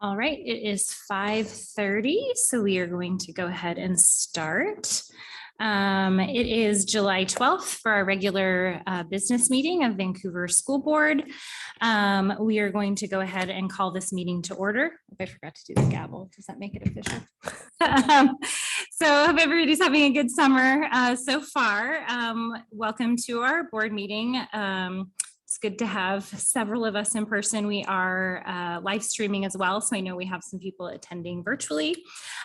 All right, it is 5:30, so we are going to go ahead and start. It is July 12th for our regular business meeting of Vancouver School Board. We are going to go ahead and call this meeting to order. I forgot to do the gavel. Does that make it official? So I hope everybody's having a good summer so far. Welcome to our board meeting. It's good to have several of us in person. We are live streaming as well, so I know we have some people attending virtually.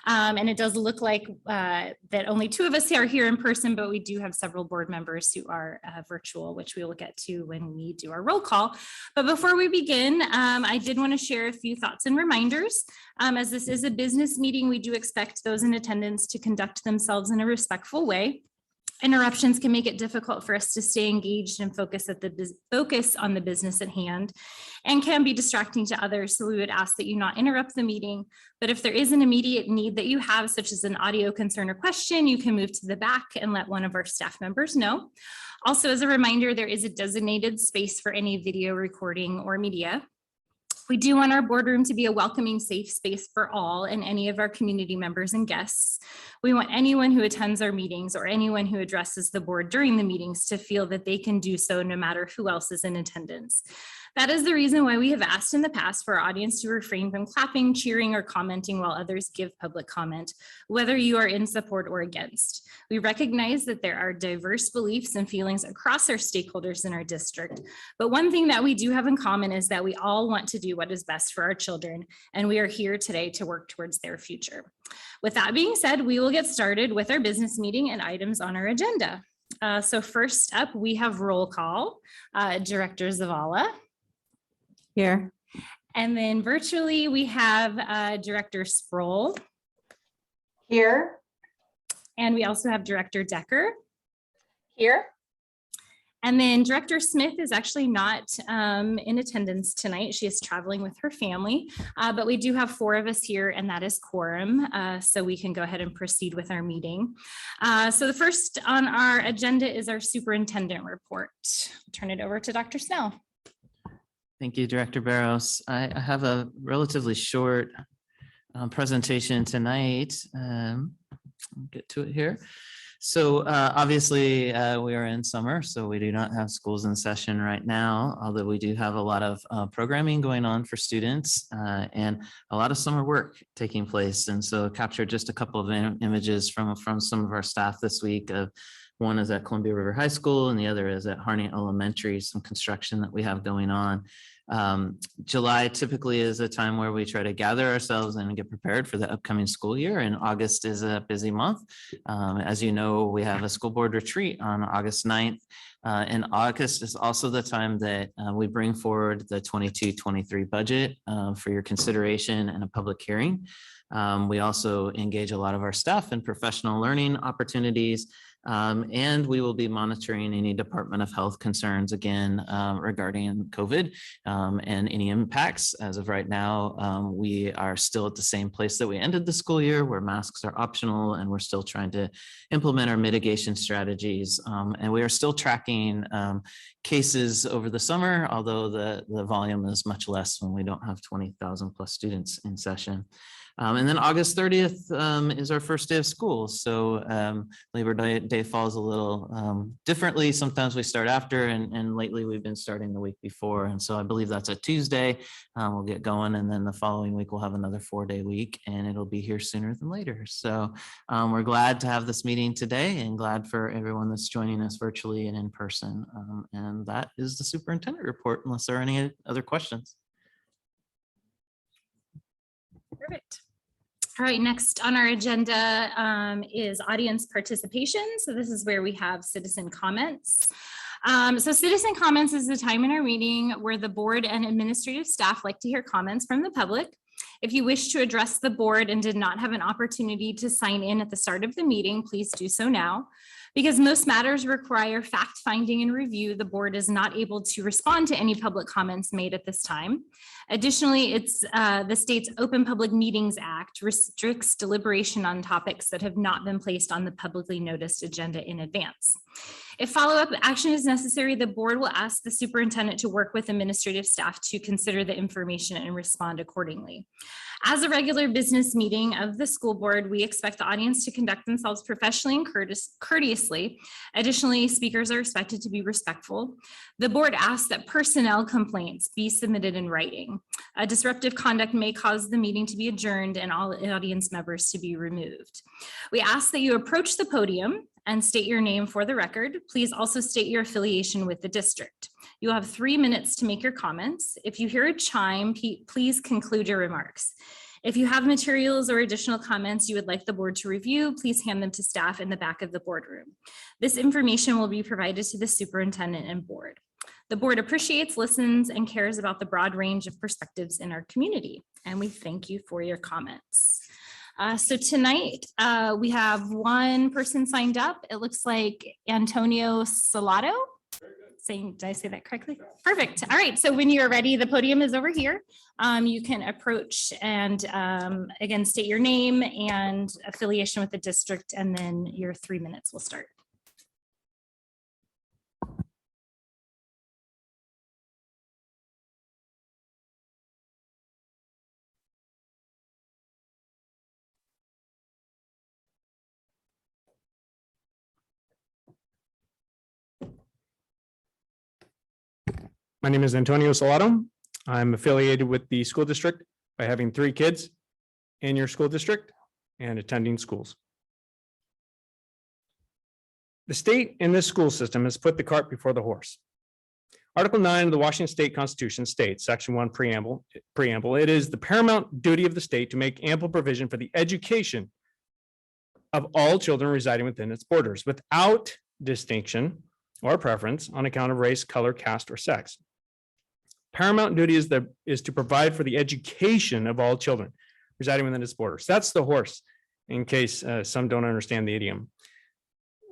And it does look like that only 2 of us are here in person, but we do have several board members who are virtual, which we will get to when we do our roll call. But before we begin, I did want to share a few thoughts and reminders. As this is a business meeting, we do expect those in attendance to conduct themselves in a respectful way. Interruptions can make it difficult for us to stay engaged and focus on the business at hand, and can be distracting to others. So we would ask that you not interrupt the meeting, but if there is an immediate need that you have, such as an audio concern or question, you can move to the back and let one of our staff members know. Also, as a reminder, there is a designated space for any video recording or media. We do want our boardroom to be a welcoming, safe space for all and any of our community members and guests. We want anyone who attends our meetings or anyone who addresses the board during the meetings to feel that they can do so no matter who else is in attendance. That is the reason why we have asked in the past for our audience to refrain from clapping, cheering, or commenting while others give public comment, whether you are in support or against. We recognize that there are diverse beliefs and feelings across our stakeholders in our district, but one thing that we do have in common is that we all want to do what is best for our children, and we are here today to work towards their future. With that being said, we will get started with our business meeting and items on our agenda. So first up, we have roll call. Director Zavala. Here. And then virtually we have Director Sproul. Here. And we also have Director Decker. Here. And then Director Smith is actually not in attendance tonight. She is traveling with her family, but we do have 4 of us here, and that is quorum. So we can go ahead and proceed with our meeting. So the first on our agenda is our superintendent report. I'll turn it over to Dr. Snell. Thank you, Director Barros. I have a relatively short presentation tonight. I'll get to it here. So obviously we are in summer, so we do not have schools in session right now, although we do have a lot of programming going on for students and a lot of summer work taking place. And so captured just a couple of images from some of our staff this week. One is at Columbia River High School and the other is at Harney Elementary, some construction that we have going on. July typically is a time where we try to gather ourselves and get prepared for the upcoming school year, and August is a busy month. As you know, we have a school board retreat on August 9th, and August is also the time that we bring forward the 22-23 budget for your consideration and a public hearing. We also engage a lot of our staff in professional learning opportunities. And we will be monitoring any Department of Health concerns again regarding COVID and any impacts. As of right now, we are still at the same place that we ended the school year, where masks are optional, and we're still trying to implement our mitigation strategies. And we are still tracking cases over the summer, although the volume is much less when we don't have 20,000 plus students in session. And then August 30th is our first day of school. So Labor Day falls a little differently. Sometimes we start after, and lately we've been starting the week before. And so I believe that's a Tuesday. We'll get going, and then the following week we'll have another 4-day week, and it'll be here sooner than later. So we're glad to have this meeting today, and glad for everyone that's joining us virtually and in person. And that is the superintendent report, unless there are any other questions. Perfect. All right, next on our agenda is audience participation. So this is where we have citizen comments. So citizen comments is the time in our meeting where the board and administrative staff like to hear comments from the public. If you wish to address the board and did not have an opportunity to sign in at the start of the meeting, please do so now. Because most matters require fact-finding and review, the board is not able to respond to any public comments made at this time. Additionally, it's the state's Open Public Meetings Act restricts deliberation on topics that have not been placed on the publicly noticed agenda in advance. If follow-up action is necessary, the board will ask the superintendent to work with administrative staff to consider the information and respond accordingly. As a regular business meeting of the school board, we expect the audience to conduct themselves professionally and courteously. Additionally, speakers are expected to be respectful. The board asks that personnel complaints be submitted in writing. Disruptive conduct may cause the meeting to be adjourned and all audience members to be removed. We ask that you approach the podium and state your name for the record. Please also state your affiliation with the district. You have 3 minutes to make your comments. If you hear a chime, please conclude your remarks. If you have materials or additional comments you would like the board to review, please hand them to staff in the back of the boardroom. This information will be provided to the superintendent and board. The board appreciates, listens, and cares about the broad range of perspectives in our community, and we thank you for your comments. So tonight we have one person signed up. It looks like Antonio Salato. Did I say that correctly? Perfect. All right. So when you're ready, the podium is over here. You can approach and again, state your name and affiliation with the district, and then your 3 minutes will start. My name is Antonio Salato. I'm affiliated with the school district by having 3 kids in your school district and attending schools. The state in this school system has put the cart before the horse. Article 9 of the Washington State Constitution states, Section 1 preamble, it is the paramount duty of the state to make ample provision for the education of all children residing within its borders without distinction or preference on account of race, color, caste, or sex. Paramount duty is to provide for the education of all children residing within its borders. That's the horse, in case some don't understand the idiom.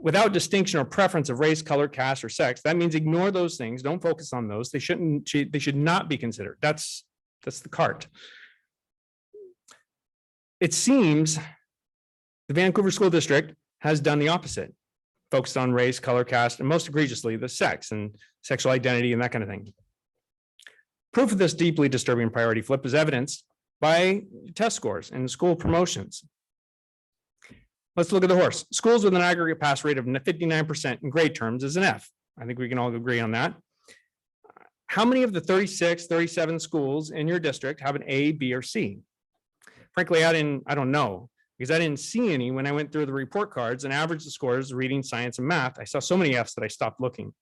Without distinction or preference of race, color, caste, or sex, that means ignore those things. Don't focus on those. They should not be considered. That's the cart. It seems the Vancouver School District has done the opposite, focused on race, color, caste, and most egregiously, the sex and sexual identity and that kind of thing. Proof of this deeply disturbing priority flip is evidenced by test scores and school promotions. Let's look at the horse. Schools with an aggregate pass rate of 59% in grade terms is an F. I think we can all agree on that. How many of the 36, 37 schools in your district have an A, B, or C? Frankly, I don't know, because I didn't see any when I went through the report cards and averaged the scores, reading, science, and math. I saw so many Fs that I stopped looking.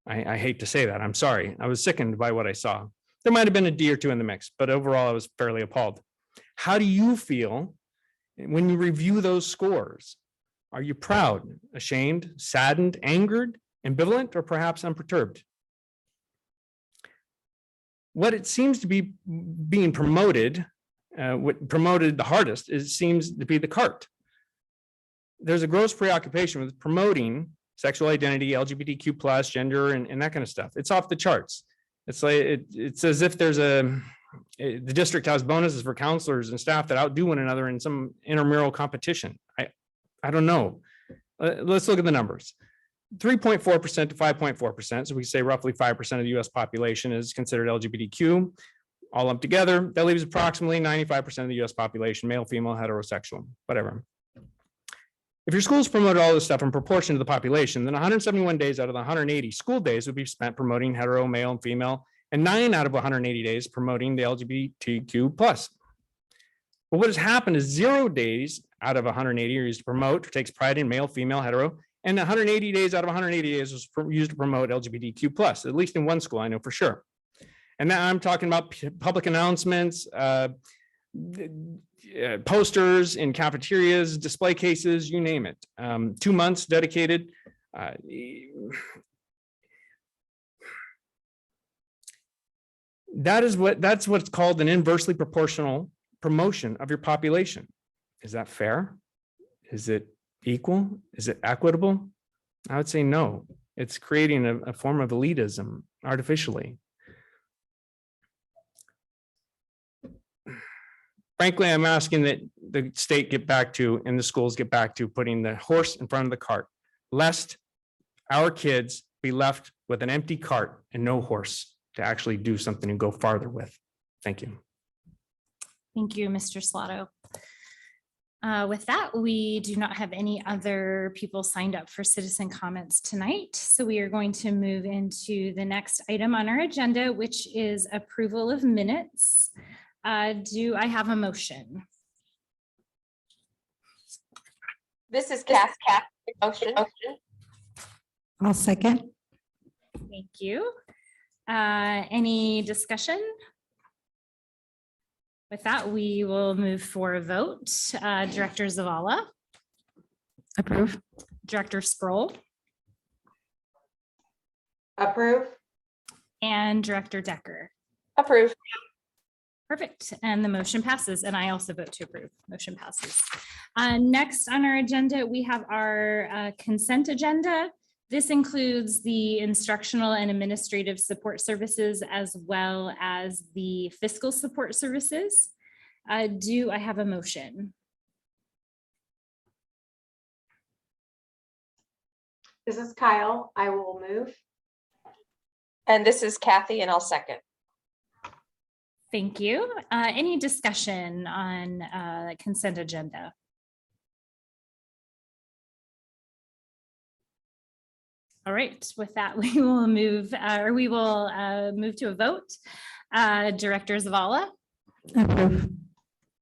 I hate to say that. I'm sorry. I was sickened by what I saw. There might have been a D or 2 in the mix, but overall I was fairly appalled. How do you feel when you review those scores? Are you proud, ashamed, saddened, angered, ambivalent, or perhaps unperturbed? What it seems to be being promoted, what promoted the hardest, seems to be the cart. There's a gross preoccupation with promoting sexual identity, LGBTQ plus, gender, and that kind of stuff. It's off the charts. It's like it's as if the district has bonuses for counselors and staff that outdo one another in some intramural competition. I don't know. Let's look at the numbers. 3.4% to 5.4%. So we say roughly 5% of the US population is considered LGBTQ. All up together, that leaves approximately 95% of the US population, male, female, heterosexual, whatever. If your schools promoted all this stuff in proportion to the population, then 171 days out of the 180 school days would be spent promoting hetero, male, and female, and 9 out of 180 days promoting the LGBTQ plus. But what has happened is 0 days out of 180 are used to promote, takes pride in male, female, hetero, and 180 days out of 180 days was used to promote LGBTQ plus, at least in one school, I know for sure. And now I'm talking about public announcements, posters in cafeterias, display cases, you name it. 2 months dedicated. That's what's called an inversely proportional promotion of your population. Is that fair? Is it equal? Is it equitable? I would say no. It's creating a form of elitism artificially. Frankly, I'm asking that the state get back to, and the schools get back to, putting the horse in front of the cart, lest our kids be left with an empty cart and no horse to actually do something and go farther with. Thank you. Thank you, Mr. Slato. With that, we do not have any other people signed up for citizen comments tonight. So we are going to move into the next item on our agenda, which is approval of minutes. Do I have a motion? This is Cass. Motion. I'll second. Thank you. Any discussion? With that, we will move for a vote. Director Zavala, Approve. Director Sproul, Approve. and Director Decker. Approve. Perfect. And the motion passes. And I also vote to approve. Motion passes. Next on our agenda, we have our consent agenda. This includes the instructional and administrative support services as well as the fiscal support services. Do I have a motion? This is Kyle. I will move. And this is Kathy, and I'll second. Thank you. Any discussion on the consent agenda? All right, with that, we will move to a vote. Director Zavala, Approve.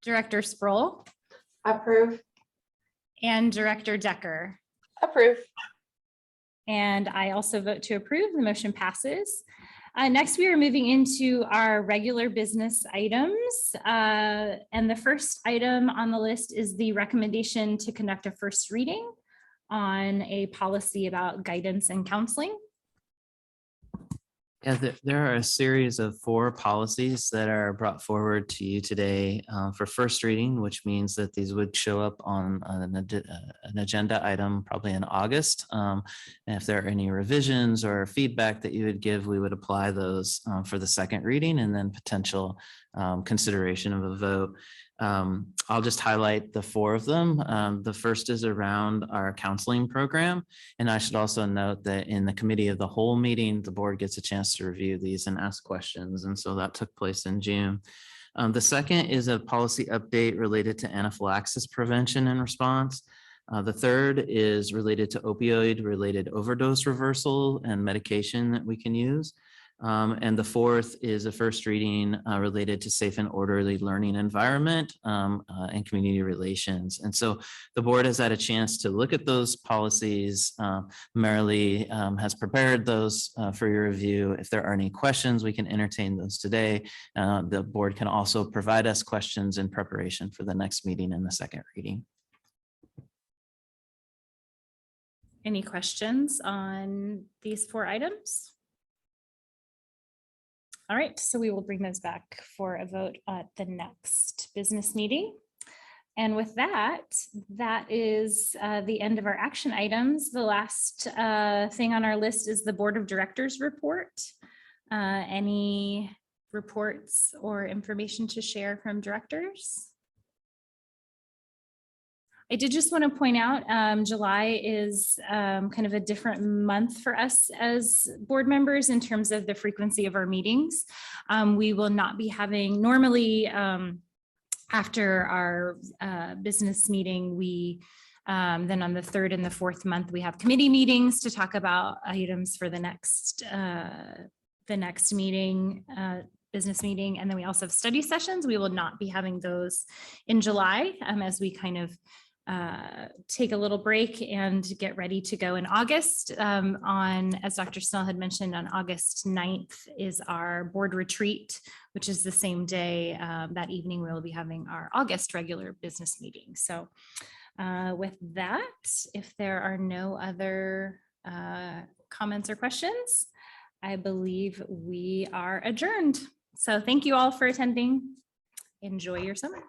Director Sproul, Approve. and Director Decker. Approve. And I also vote to approve. The motion passes. Next, we are moving into our regular business items. And the first item on the list is the recommendation to conduct a first reading on a policy about guidance and counseling. Yeah, there are a series of 4 policies that are brought forward to you today for first reading, which means that these would show up on an agenda item probably in August. And if there are any revisions or feedback that you would give, we would apply those for the second reading and then potential consideration of a vote. I'll just highlight the 4 of them. The first is around our counseling program. And I should also note that in the committee of the whole meeting, the board gets a chance to review these and ask questions. And so that took place in June. The second is a policy update related to anaphylaxis prevention and response. The third is related to opioid-related overdose reversal and medication that we can use. And the fourth is a first reading related to safe and orderly learning environment and community relations. And so the board has had a chance to look at those policies. Marilee has prepared those for your review. If there are any questions, we can entertain those today. The board can also provide us questions in preparation for the next meeting and the second reading. Any questions on these 4 items? All right, so we will bring those back for a vote at the next business meeting. And with that, that is the end of our action items. The last thing on our list is the Board of Directors report. Any reports or information to share from directors? I did just want to point out July is kind of a different month for us as board members in terms of the frequency of our meetings. We will not be having normally after our business meeting, we then on the 3rd and the 4th month, we have committee meetings to talk about items for the next meeting, business meeting. And then we also have study sessions. We will not be having those in July as we kind of take a little break and get ready to go in August. As Dr. Snell had mentioned, on August 9th is our board retreat, which is the same day. That evening, we'll be having our August regular business meeting. So with that, if there are no other comments or questions, I believe we are adjourned. So thank you all for attending. Enjoy your summer.